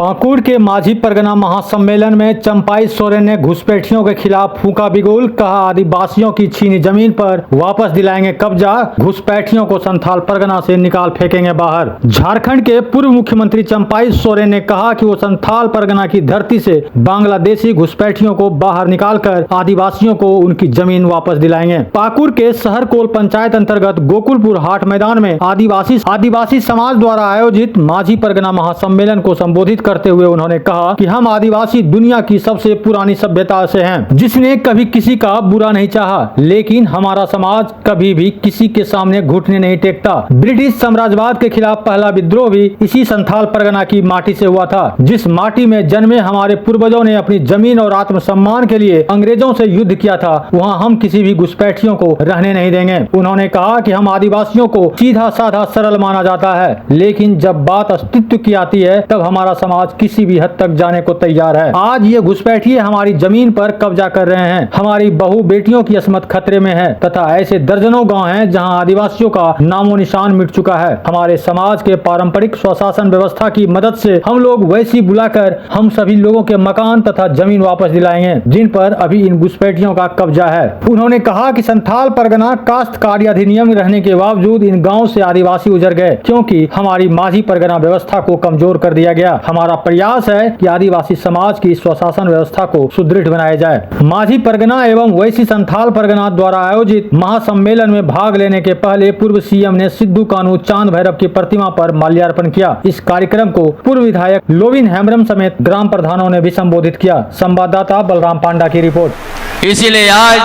पाकुड़ के माझी परगना महासम्मेलन में चंपाई सोरेन ने घुसपैठियों के खिलाफ फूंका बिगुल। कहा, आदिवासियों की छीनी जमीन पर वापस दिलाएंगे कब्जा, घुसपैठियों को संथाल परगना से निकाल फेंकेंगे बाहर। झारखंड के पूर्व मुख्यमंत्री चंपाई सोरेन ने कहा कि वो संथाल परगना की धरती से बांग्लादेशी घुसपैठियों को बाहर निकालकर आदिवासियों को उनकी जमीन वापस दिलाएंगे। पाकुड़ के सहरकोल पंचायत अंतर्गत गोकुलपुर हाट मैदान में आदिवासी समाज द्वारा आयोजित माझी परगना महासम्मेलन को संबोधित करते हुए उन्होंने कहा कि हम आदिवासी दुनिया की सबसे पुरानी सभ्यता से हैं, जिसने कभी किसी का बुरा नहीं चाहा, लेकिन हमारा समाज कभी भी किसी के सामने घुटने नहीं टेकता। ब्रिटिश साम्राज्यवाद के खिलाफ पहला विद्रोह भी इसी संथाल परगना की माटी से हुआ था। जिस माटी में जन्मे हमारे पूर्वजों ने अपनी जमीन और आत्मसम्मान के लिए अंग्रेजों से युद्ध किया था, वहाँ हम किसी भी घुसपैठियों को रहने नहीं देंगे। उन्होंने कहा कि हम आदिवासियों को सीधा साधा सरल माना जाता है, लेकिन जब बात अस्तित्व की आती है तब हमारा समाज किसी भी हद तक जाने को तैयार है। आज ये घुसपैठिए हमारी जमीन पर कब्जा कर रहे हैं, हमारी बहू बेटियों की अस्मत खतरे में है तथा ऐसे दर्जनों गांव हैं जहां आदिवासियों का नामो निशान मिट चुका है। हमारे समाज के पारंपरिक स्वशासन व्यवस्था की मदद से हम लोग वैसी बुलाकर हम सभी लोगों के मकान तथा जमीन वापस दिलाएंगे जिन पर अभी इन घुसपैठियों का कब्जा है। उन्होंने कहा कि संथाल परगना काश्तकारी अधिनियम रहने के बावजूद इन गाँव से आदिवासी उजड़ गए, क्योंकि हमारी माझी परगना व्यवस्था को कमजोर कर दिया गया। हमारा प्रयास है कि आदिवासी समाज की स्वशासन व्यवस्था को सुदृढ़ बनाया जाए। माझी परगना एवं वैसी संथाल परगना द्वारा आयोजित महासम्मेलन में भाग लेने के पहले पूर्व सीएम ने सिद्धू कान्हू चांद भैरव की प्रतिमा पर माल्यार्पण किया। इस कार्यक्रम को पूर्व विधायक लोविन हेम्ब्रम समेत ग्राम प्रधानों ने भी संबोधित किया। संवाददाता बलराम पांडा की रिपोर्ट। इसीलिए आज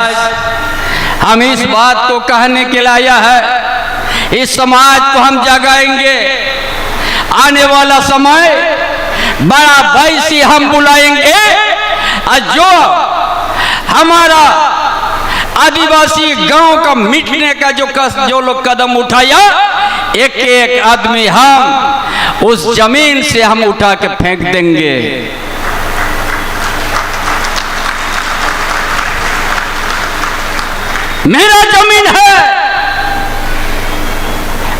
हम इस बात को कहने के लिए आया है, इस समाज को हम जगाएंगे। आने वाला समय बड़ा वैसी हम बुलाएंगे और जो हमारा आदिवासी गांव का मिटने का जो लोग कदम उठाया, एक एक आदमी हम उस जमीन से हम उठा के फेंक देंगे। मेरा जमीन है,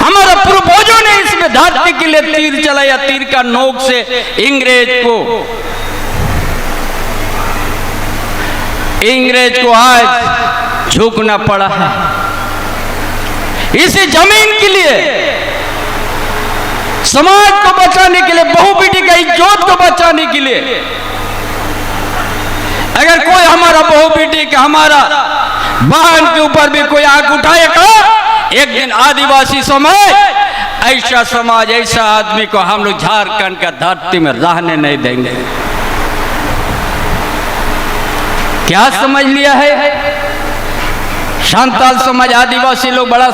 हमारे पूर्वजों ने इसमें धरती के लिए तीर चलाया, तीर का नोक से इंग्रेज को आज झुकना पड़ा है। इसी जमीन के लिए, समाज को बचाने के लिए, बहू बेटी का इज्जत को बचाने के लिए, अगर कोई हमारा बहू बेटी का, हमारा बहन के ऊपर भी कोई आंख उठाएगा, एक दिन आदिवासी समाज, ऐसा समाज, ऐसा आदमी को हम लोग झारखंड का धरती में रहने नहीं देंगे। क्या समझ लिया है? संथाल समाज, आदिवासी लोग बड़ा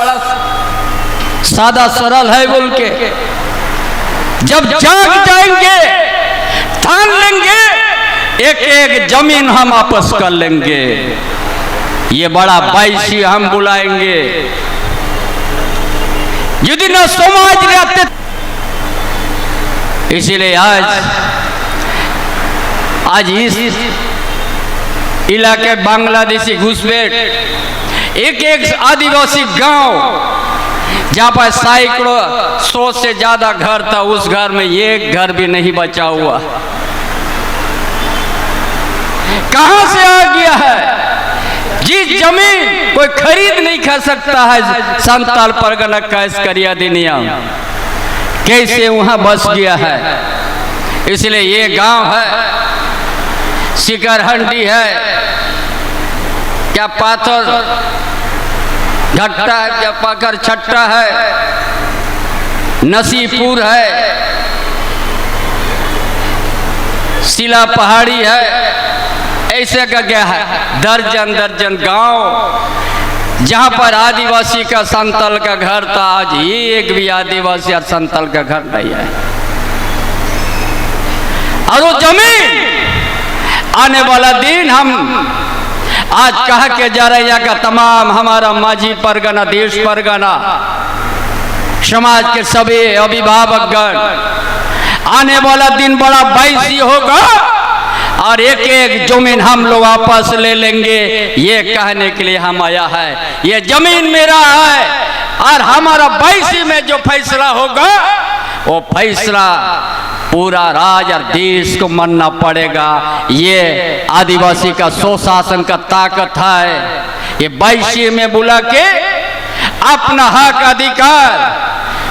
सादा सरल है बोल के, जब जाग जाएंगे, ठान लेंगे, एक एक जमीन हम वापस कर लेंगे। ये बड़ा वैसी हम बुलाएंगे। यदि न समाज रहते, इसीलिए आज इस इलाके बांग्लादेशी घुसपैठ, एक एक आदिवासी गांव जहां पर सैकड़ों 100 से ज्यादा घर था, उस घर में एक घर भी नहीं बचा हुआ। कहां से आ गया है? जिस जमीन कोई खरीद नहीं कर सकता है, संथाल परगना काश्तकारी अधिनियम कैसे वहां बस गया है। इसलिए ये गांव है, सिकरहंडी है, क्या पाथर घट्टा है, क्या पाकर छट्टा है, नसीपुर है, सिला पहाड़ी है, ऐसे का क्या है, दर्जन दर्जन गांव जहां पर आदिवासी का संथाल का घर था, आज एक भी आदिवासी और संथाल का घर नहीं है। और वो जमीन आने वाला दिन हम आज कह के जा रहे हैं का तमाम हमारा माझी परगना, देश परगना, समाज के सभी अभिभावकगण, आने वाला दिन बड़ा वैसी होगा और एक एक जमीन हम लोग वापस ले लेंगे। ये कहने के लिए हम आया है। ये जमीन मेरा है और हमारा 22 में जो फैसला होगा वो फैसला पूरा राज्य और देश को मानना पड़ेगा। ये आदिवासी का स्वशासन का ताकत है। ये वैश्य में बुला के अपना हक अधिकार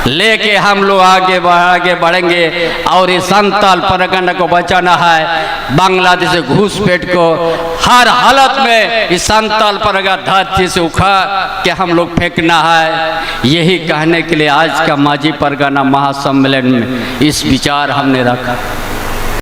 लेके हम लोग आगे बढ़ेंगे और इस संताल परगना को बचाना है। बांग्लादेश घुसपैठ को हर हालत में इस संताल परगना धरती से उखाड़ के हम लोग फेंकना है। यही कहने के लिए आज का माझी परगना महासम्मेलन में इस विचार हमने रखा।